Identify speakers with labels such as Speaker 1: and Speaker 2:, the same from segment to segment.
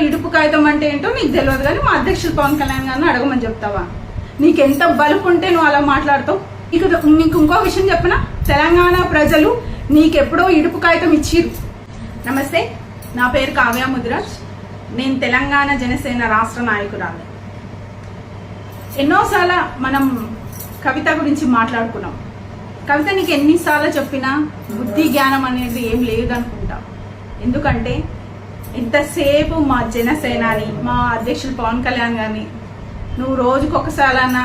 Speaker 1: ఇడుపు కాగితం అంటే ఏంటో నీకు తెలియదు, కానీ మా అధ్యక్షులు పవన్ కళ్యాణ్ గారిని అడగమని చెప్తావా? నీకెంత బలుపు ఉంటే నువ్వు అలా మాట్లాడతావు? నీకు ఇంకో విషయం చెప్పిన, తెలంగాణ ప్రజలు నీకెప్పుడో ఇడుపు కాగితం ఇచ్చిరు. నమస్తే, నా పేరు కావ్య ముదిరాజ్. నేను తెలంగాణ జనసేన రాష్ట్ర నాయకురాలు. ఎన్నోసార్లు మనం కవిత గురించి మాట్లాడుకున్నాం. కవిత నీకు ఎన్నిసార్లు చెప్పినా బుద్ధి జ్ఞానం అనేది ఏం లేదనుకుంటా. ఎందుకంటే ఎంతసేపు మా జనసేనాని, మా అధ్యక్షులు పవన్ కళ్యాణ్ గారిని నువ్వు రోజుకొకసారన్నా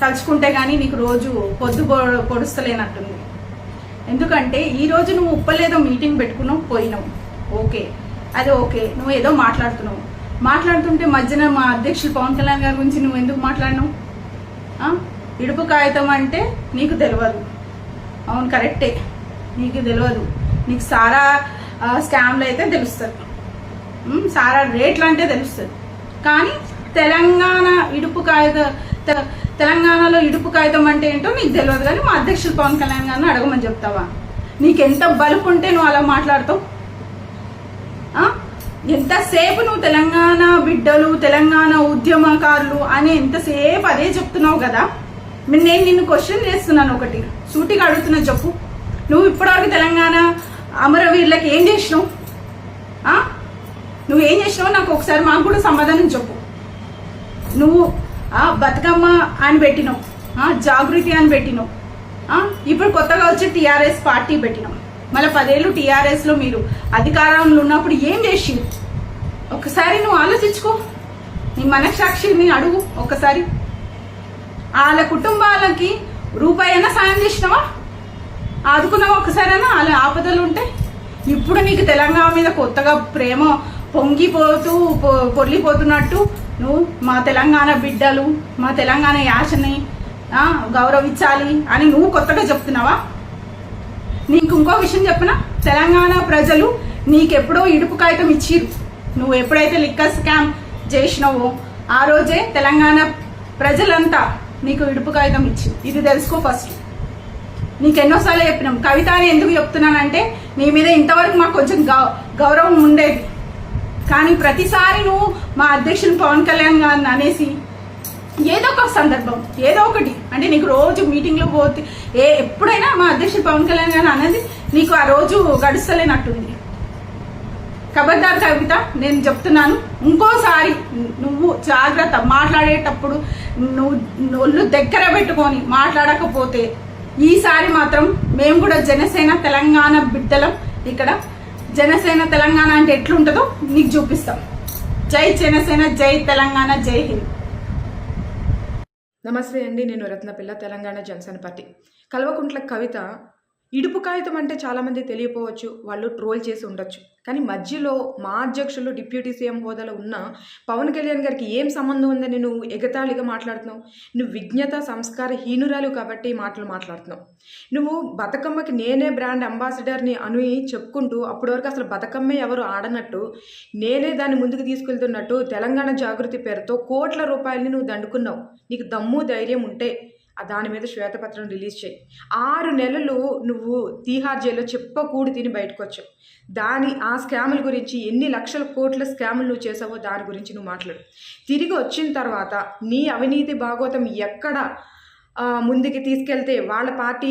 Speaker 1: తలుచుకుంటే కానీ నీకు రోజు పొద్దు పొడుస్తలేనట్టుంది. ఎందుకంటే ఈరోజు నువ్వు ఉప్పలేదో మీటింగ్ పెట్టుకున్నావు, పోయినావు, ఓకే, అది ఓకే, నువ్వు ఏదో మాట్లాడుతుంటే మధ్యన మా అధ్యక్షులు పవన్ కళ్యాణ్ గారి గురించి నువ్వు ఎందుకు మాట్లాడినావు? ఇడుపు కాగితం అంటే నీకు తెలియదు. అవును, కరెక్టే, నీకు తెలియదు. నీకు సారా స్కామ్లు అయితే తెలుస్తుంది, సారా రేట్లు అంటే తెలుస్తుంది. కానీ తెలంగాణలో ఇడుపు కాగితం అంటే ఏంటో నీకు తెలియదు, కానీ మా అధ్యక్షులు పవన్ కళ్యాణ్ గారిని అడగమని చెప్తావా? నీకెంత బలుపు ఉంటే నువ్వు అలా మాట్లాడతావు? ఎంతసేపు నువ్వు తెలంగాణ బిడ్డలు, తెలంగాణ ఉద్యమకారులు అని ఎంతసేపు అదే చెప్తున్నావు కదా. నేను నిన్ను క్వశ్చన్ చేస్తున్నాను, ఒకటి సూటిగా అడుగుతున్నా, చెప్పు. నువ్వు ఇప్పటివరకు తెలంగాణ అమరవీరులకు ఏం చేసినావు? నువ్వేం చేసినావు నాకు ఒకసారి మాకు కూడా సమాధానం చెప్పు. నువ్వు బతుకమ్మ అని పెట్టినావు, జాగృతి అని పెట్టినావు, ఇప్పుడు కొత్తగా వచ్చి టీఆర్ఎస్ పార్టీ పెట్టినావు. మళ్ళీ 10 ఏళ్ళు టీఆర్ఎస్లో మీరు అధికారంలో ఉన్నప్పుడు ఏం చేసి ఒకసారి నువ్వు ఆలోచించుకో. నీ మనసాక్షిని అడుగు ఒకసారి. వాళ్ళ కుటుంబాలకి రూపాయి అయినా సాయం చేసినావా? ఆదుకున్నావా ఒకసారైనా వాళ్ళ ఆపదలు ఉంటే? ఇప్పుడు నీకు తెలంగాణ మీద కొత్తగా ప్రేమ పొంగిపోతూ పొర్లిపోతున్నట్టు నువ్వు మా తెలంగాణ బిడ్డలు, మా తెలంగాణ యాసని గౌరవించాలి అని నువ్వు కొత్తగా చెప్తున్నావా? నీకు ఇంకో విషయం చెప్పిన, తెలంగాణ ప్రజలు నీకెప్పుడో ఇడుపు కాగితం ఇచ్చిరు. నువ్వు ఎప్పుడైతే లిక్కర్ స్కామ్ చేసినావో ఆ రోజే తెలంగాణ ప్రజలంతా నీకు ఇడుపు కాగితం ఇచ్చి, ఇది తెలుసుకో ఫస్ట్. నీకు ఎన్నోసార్లు చెప్పినాం. కవిత అని ఎందుకు చెప్తున్నానంటే నీ మీద ఇంతవరకు మాకు కొంచెం గౌరవం ఉండేది, కానీ ప్రతిసారి నువ్వు మా అధ్యక్షులు పవన్ కళ్యాణ్ గారిని అనేసి ఏదో ఒక సందర్భం, ఏదో ఒకటి అంటే నీకు రోజు మీటింగ్లో పోతే ఎప్పుడైనా మా అధ్యక్షులు పవన్ కళ్యాణ్ గారిని అనేది నీకు ఆ రోజు గడుస్తలేనట్టుంది. ఖబర్దార్ కవిత, నేను చెప్తున్నాను, ఇంకోసారి నువ్వు జాగ్రత్త మాట్లాడేటప్పుడు నువ్వు ఒళ్ళు దగ్గర పెట్టుకొని మాట్లాడకపోతే ఈసారి మాత్రం మేము కూడా జనసేన తెలంగాణ బిడ్డలం. ఇక్కడ జనసేన తెలంగాణ అంటే ఎట్లుంటుందో నీకు చూపిస్తాం. జై జనసేన, జై తెలంగాణ, జై హింద్.
Speaker 2: నమస్తే అండి, నేను రత్నపిల్ల, తెలంగాణ జనసేన పార్టీ. కల్వకుంట్ల కవిత ఇడుపు కాగితం అంటే చాలామంది తెలియపోవచ్చు, వాళ్ళు ట్రోల్ చేసి ఉండొచ్చు. కానీ మధ్యలో మా అధ్యక్షులు డిప్యూటీ సీఎం హోదాలో ఉన్న పవన్ కళ్యాణ్ గారికి ఏం సంబంధం ఉందని నువ్వు ఎగతాళిగా మాట్లాడుతున్నావు? నువ్వు విజ్ఞత సంస్కార హీనురాలు కాబట్టి మాట్లాడుతున్నావు. నువ్వు బతుకమ్మకి నేనే బ్రాండ్ అంబాసిడర్ని అని చెప్పుకుంటూ అప్పటి వరకు అసలు బతుకమ్మే ఎవరు ఆడనట్టు, నేనే దాన్ని ముందుకు తీసుకెళ్తున్నట్టు తెలంగాణ జాగృతి పేరుతో కోట్ల రూపాయలని నువ్వు దండుకున్నావు. నీకు దమ్ము ధైర్యం ఉంటే దాని మీద శ్వేతపత్రం రిలీజ్ చేయి. 6 నెలలు నువ్వు తీహార్ జైల్లో చెప్పకూడి తిని బయటకు వచ్చావు. ఆ స్కాముల గురించి, ఎన్ని లక్షల కోట్ల స్కాములు నువ్వు చేసావో దాని గురించి నువ్వు మాట్లాడు. తిరిగి వచ్చిన తర్వాత నీ అవినీతి భాగోతం ఎక్కడ ముందుకి తీసుకెళ్తే వాళ్ళ పార్టీ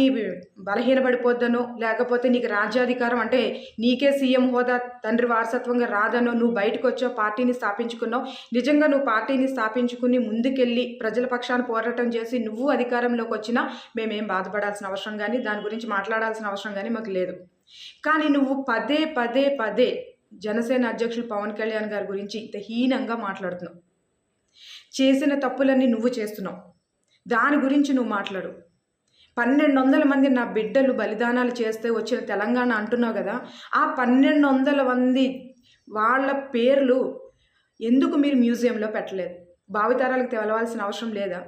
Speaker 2: బలహీనపడిపోద్దనో, లేకపోతే నీకు రాజ్యాధికారం అంటే నీకే సీఎం హోదా తండ్రి వారసత్వంగా రాదనో నువ్వు బయటకు వచ్చావు, పార్టీని స్థాపించుకున్నావు. నిజంగా నువ్వు పార్టీని స్థాపించుకుని ముందుకెళ్ళి ప్రజల పక్షాన పోరాటం చేసి నువ్వు అధికారంలోకి వచ్చినా మేమేం బాధపడాల్సిన అవసరం కానీ దాని గురించి మాట్లాడాల్సిన అవసరం కానీ మాకు లేదు. కానీ నువ్వు పదే జనసేన అధ్యక్షులు పవన్ కళ్యాణ్ గారి గురించి ఇంత హీనంగా మాట్లాడుతున్నావు. చేసిన తప్పులన్నీ నువ్వు చేస్తున్నావు, దాని గురించి నువ్వు మాట్లాడు. 1200 మంది నా బిడ్డలు బలిదానాలు చేస్తే వచ్చిన తెలంగాణ అంటున్నావు కదా, ఆ 1200 మంది వాళ్ళ పేర్లు ఎందుకు మీరు మ్యూజియంలో పెట్టలేదు? భావితరాలకు తెలవాల్సిన అవసరం లేదా?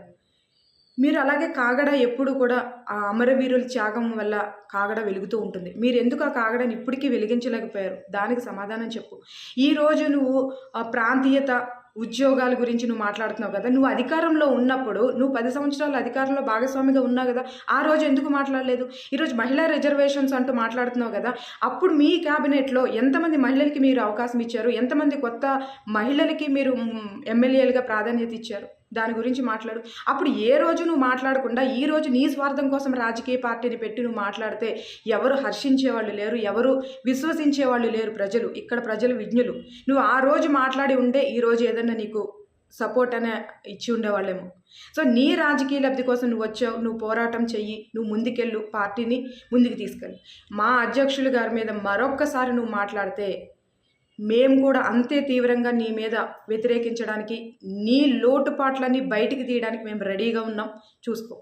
Speaker 2: మీరు అలాగే కాగడ ఎప్పుడు కూడా ఆ అమరవీరుల త్యాగం వల్ల కాగడ వెలుగుతూ ఉంటుంది. మీరు ఎందుకు ఆ కాగడని ఇప్పటికీ వెలిగించలేకపోయారు? దానికి సమాధానం చెప్పు. ఈరోజు నువ్వు ప్రాంతీయత ఉద్యోగాల గురించి నువ్వు మాట్లాడుతున్నావు కదా, నువ్వు అధికారంలో ఉన్నప్పుడు నువ్వు 10 సంవత్సరాలు అధికారంలో భాగస్వామిగా ఉన్నావు కదా, ఆ రోజు ఎందుకు మాట్లాడలేదు? ఈరోజు మహిళా రిజర్వేషన్స్ అంటూ మాట్లాడుతున్నావు కదా, అప్పుడు మీ క్యాబినెట్లో ఎంతమంది మహిళలకి మీరు అవకాశం ఇచ్చారు? ఎంతమంది కొత్త మహిళలకి మీరు ఎమ్మెల్యేలుగా ప్రాధాన్యత ఇచ్చారు? దాని గురించి మాట్లాడు. అప్పుడు ఏ రోజు నువ్వు మాట్లాడకుండా ఈ రోజు నీ స్వార్థం కోసం రాజకీయ పార్టీని పెట్టి నువ్వు మాట్లాడితే ఎవరు హర్షించేవాళ్ళు లేరు, ఎవరు విశ్వసించేవాళ్ళు లేరు. ఇక్కడ ప్రజలు విజ్ఞులు. నువ్వు ఆ రోజు మాట్లాడి ఉంటే ఈ రోజు ఏదన్నా నీకు సపోర్ట్ అనే ఇచ్చి ఉండేవాళ్ళేమో. సో నీ రాజకీయ లబ్ధి కోసం నువ్వు వచ్చావు, నువ్వు పోరాటం చెయ్యి, నువ్వు ముందుకెళ్ళు, పార్టీని ముందుకు తీసుకెళ్ళు. మా అధ్యక్షులు గారి మీద మరొక్కసారి నువ్వు మాట్లాడితే మేము కూడా అంతే తీవ్రంగా నీ మీద వ్యతిరేకించడానికి, నీ లోటుపాట్లన్నీ బయటికి తీయడానికి మేము రెడీగా ఉన్నాం. చూసుకో.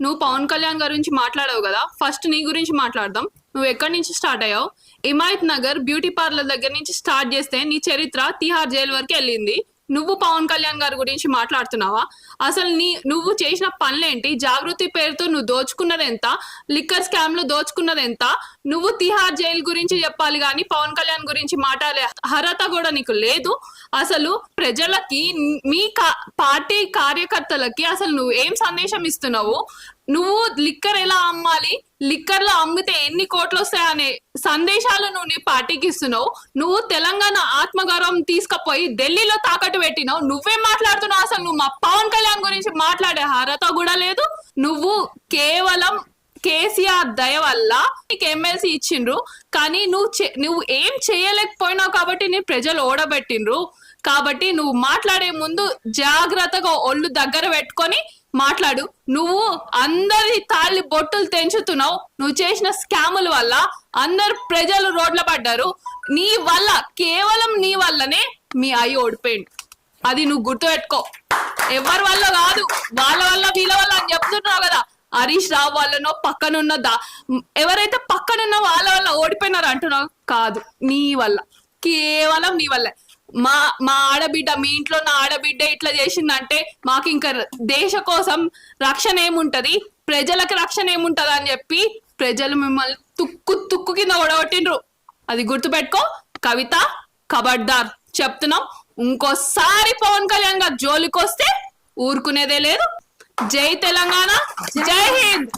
Speaker 3: నువ్వు పవన్ కళ్యాణ్ గురించి మాట్లాడావు కదా, ఫస్ట్ నీ గురించి మాట్లాడదాం. నువ్వు ఎక్కడి నుంచి స్టార్ట్ అయ్యావు? హిమాయత్ నగర్ బ్యూటీ పార్లర్ దగ్గర నుంచి స్టార్ట్ చేస్తే నీ చరిత్ర తిహార్ జైలు వరకు వెళ్ళింది. నువ్వు పవన్ కళ్యాణ్ గారి గురించి మాట్లాడుతున్నావా? అసలు నువ్వు చేసిన పనులేంటి? జాగృతి పేరుతో నువ్వు దోచుకున్నది ఎంత? లిక్కర్ స్కామ్ లో దోచుకున్నది ఎంత? నువ్వు తిహార్ జైలు గురించి చెప్పాలి కానీ పవన్ కళ్యాణ్ గురించి మాట్లాడే అర్హత కూడా నీకు లేదు. అసలు ప్రజలకి, మీ పార్టీ కార్యకర్తలకి అసలు నువ్వు ఏం సందేశం ఇస్తున్నావు? నువ్వు లిక్కర్ ఎలా అమ్మాలి, లిక్కర్ లో అమ్మితే ఎన్ని కోట్లు వస్తాయనే సందేశాలు నువ్వు నీ పార్టీకి ఇస్తున్నావు. నువ్వు తెలంగాణ ఆత్మగౌరవం తీసుకుపోయి ఢిల్లీలో తాకట్టు పెట్టినావు. నువ్వేం మాట్లాడుతున్నావు? అసలు నువ్వు మా పవన్ కళ్యాణ్ గురించి మాట్లాడే అర్హత కూడా లేదు. నువ్వు కేవలం కేసీఆర్ దయ వల్ల నీకు ఎమ్మెల్సీ ఇచ్చిండ్రు, కానీ నువ్వు ఏం చేయలేకపోయినావు కాబట్టి నీ ప్రజలు ఓడబెట్టిండ్రు. కాబట్టి నువ్వు మాట్లాడే ముందు జాగ్రత్తగా ఒళ్ళు దగ్గర పెట్టుకొని మాట్లాడు. నువ్వు అందరి తాళి బొట్టులు తెంచుతున్నావు. నువ్వు చేసిన స్కాముల వల్ల అందరు ప్రజలు రోడ్ల పడ్డారు. నీ వల్ల, కేవలం నీ వల్లనే మీ అయ్యి ఓడిపోయిండు. అది నువ్వు గుర్తుపెట్టుకో. ఎవరి వల్ల కాదు, వాళ్ళ వల్ల వీళ్ళ వల్ల అని చెప్తున్నావు కదా. హరీష్ రావు వాళ్ళనో పక్కనున్న ఎవరైతే పక్కనున్న వాళ్ళ వల్ల ఓడిపోయినారు అంటున్నావు. కాదు, నీ వల్ల, కేవలం నీ వల్ల. మా ఆడబిడ్డ, మీ ఇంట్లో నా ఆడబిడ్డ ఇట్లా చేసిందంటే మాకు ఇంకా దేశ కోసం రక్షణ ఏముంటది, ప్రజలకు రక్షణ ఏముంటది అని చెప్పి ప్రజలు మిమ్మల్ని తుక్కు కింద ఓడగొట్టిండ్రు. అది గుర్తుపెట్టుకో. కవిత, ఖబర్దార్ చెప్తున్నాం. ఇంకోసారి పవన్ కళ్యాణ్ గారు జోలికి వస్తే ఊరుకునేదే లేదు. జై తెలంగాణ, జై హింద్.